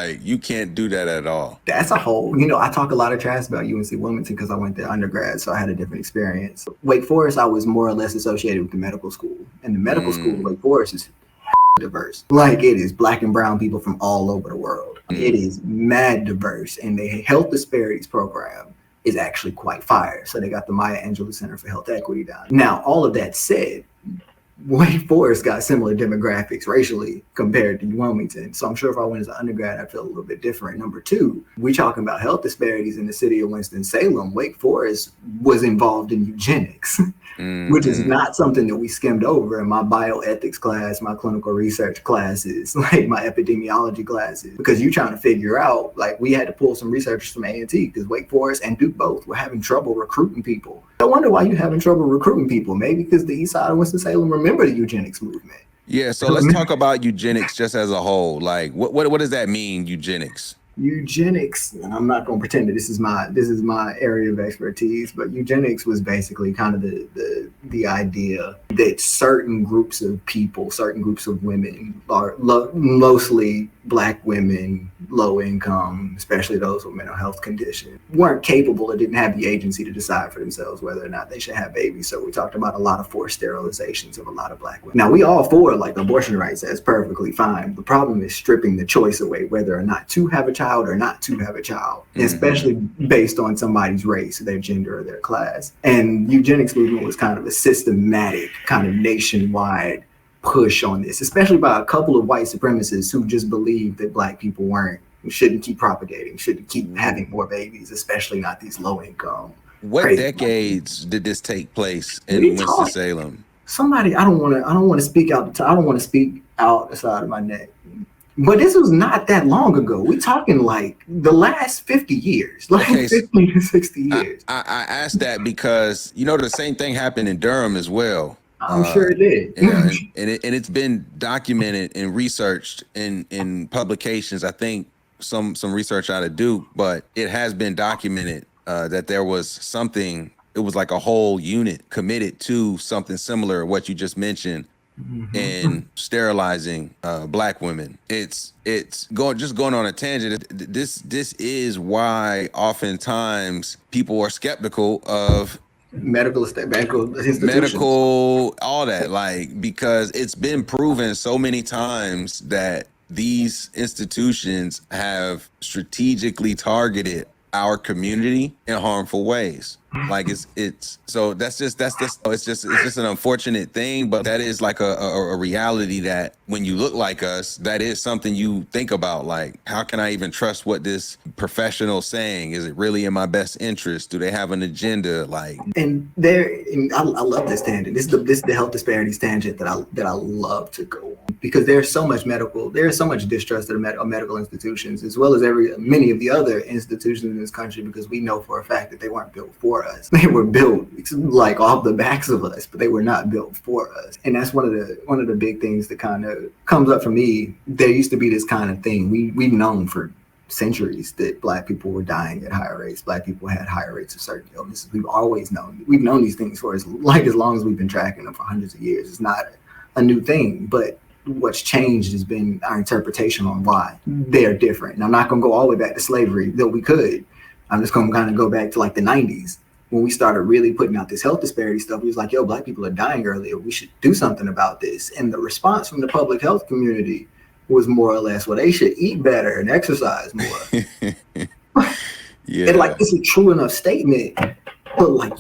like, you can't do that at all. That's a whole, I talk a lot of trash about UNC Wilmington because I went there undergrad, so I had a different experience. Wake Forest, I was more or less associated with the medical school. And the medical school of Wake Forest is diverse. Like, it is Black and brown people from all over the world. It is mad diverse. And the Health Disparities program is actually quite fire. So they got the Maya Angelou Center for Health Equity down. Now, all of that said, Wake Forest got similar demographics racially compared to Wilmington. So I'm sure if I went as an undergrad, I'd feel a little bit different. Number two, we talking about health disparities in the city of Winston-Salem. Wake Forest was involved in eugenics, which is not something that we skimmed over in my bioethics class, my clinical research classes, like my epidemiology classes, because you're trying to figure out, like, we had to pull some researchers from A&T because Wake Forest and Duke both were having trouble recruiting people. I wonder why you're having trouble recruiting people. Maybe because the east side of Winston-Salem remember the eugenics movement. Yeah, so let's talk about eugenics just as a whole. Like, what does that mean, eugenics? Eugenics, and I'm not going to pretend that this is my area of expertise, but eugenics was basically kind of the idea that certain groups of people, certain groups of women, are mostly Black women, low income, especially those with mental health conditions, weren't capable or didn't have the agency to decide for themselves whether or not they should have babies. So we talked about a lot of forced sterilizations of a lot of Black women. Now, we all for like abortion rights, that's perfectly fine. The problem is stripping the choice away whether or not to have a child or not to have a child, especially based on somebody's race, their gender, or their class. And eugenics movement was kind of a systematic, kind of nationwide push on this, especially by a couple of white supremacists who just believed that Black people shouldn't keep propagating, shouldn't keep having more babies, especially not these low income. What decades did this take place in Winston-Salem? Somebody, I don't want to speak out the side of my neck, but this was not that long ago. We're talking like the last 50 years, like 50 to 60 years. I asked that because, the same thing happened in Durham as well. I'm sure it did. Yeah, and it's been documented and researched in publications. I think some research out of Duke, but it has been documented that there was something. It was like a whole unit committed to something similar to what you just mentioned, in sterilizing Black women. It's going on a tangent. This is why oftentimes people are skeptical of medical institutions, all that, like, because it's been proven so many times that these institutions have strategically targeted our community in harmful ways. Like, it's so it's just an unfortunate thing, but that is like a reality that when you look like us, that is something you think about. Like, how can I even trust what this professional is saying? Is it really in my best interest? Do they have an agenda? Like, and I love this tangent. This is the health disparities tangent that I love to go on, because there's so much distrust of medical institutions, as well as many of the other institutions in this country, because we know for a fact that they weren't built for us. They were built like off the backs of us, but they were not built for us. And that's one of the big things that kind of comes up for me. There used to be this kind of thing. We've known for centuries that Black people were dying at higher rates. Black people had higher rates of certain illnesses. We've known these things for as long as we've been tracking them, for hundreds of years. It's not a new thing, but what's changed has been our interpretation on why they're different. And I'm not going to go all the way back to slavery, though we could. I'm just going to kind of go back to like the 90s. When we started really putting out this health disparity stuff, we was like, yo, Black people are dying earlier. We should do something about this. And the response from the public health community was more or less, well, they should eat better and exercise more. Yeah. And like, it's a true enough statement, but like,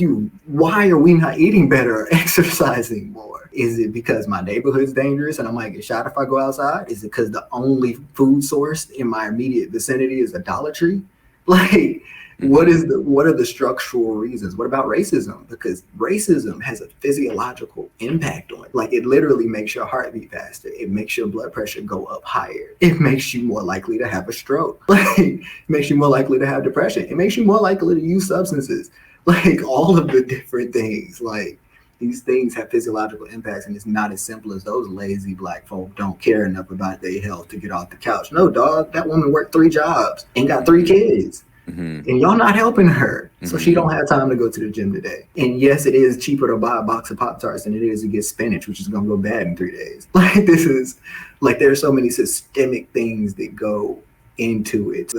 why are we not eating better or exercising more? Is it because my neighborhood's dangerous and I might get shot if I go outside? Is it because the only food source in my immediate vicinity is a Dollar Tree? Like, what are the structural reasons? What about racism? Because racism has a physiological impact on it. Like, it literally makes your heart beat faster. It makes your blood pressure go up higher. It makes you more likely to have a stroke. Like, it makes you more likely to have depression. It makes you more likely to use substances. Like, all of the different things. Like, these things have physiological impacts, and it's not as simple as those lazy Black folk don't care enough about their health to get off the couch. No, dog, that woman worked 3 jobs and got 3 kids. And y'all not helping her. So she don't have time to go to the gym today. And yes, it is cheaper to buy a box of Pop-Tarts than it is to get spinach, which is going to go bad in 3 days. Like, there's so many systemic things that go into it.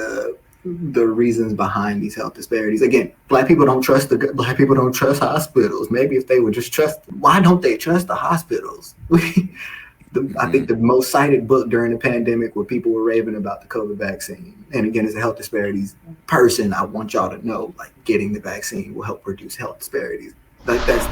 The reasons behind these health disparities. Again, black people don't trust hospitals. Maybe if they would just trust, why don't they trust the hospitals? I think the most cited book during the pandemic where people were raving about the COVID vaccine. And again, as a health disparities person, I want y'all to know, like, getting the vaccine will help reduce health disparities. Like, that's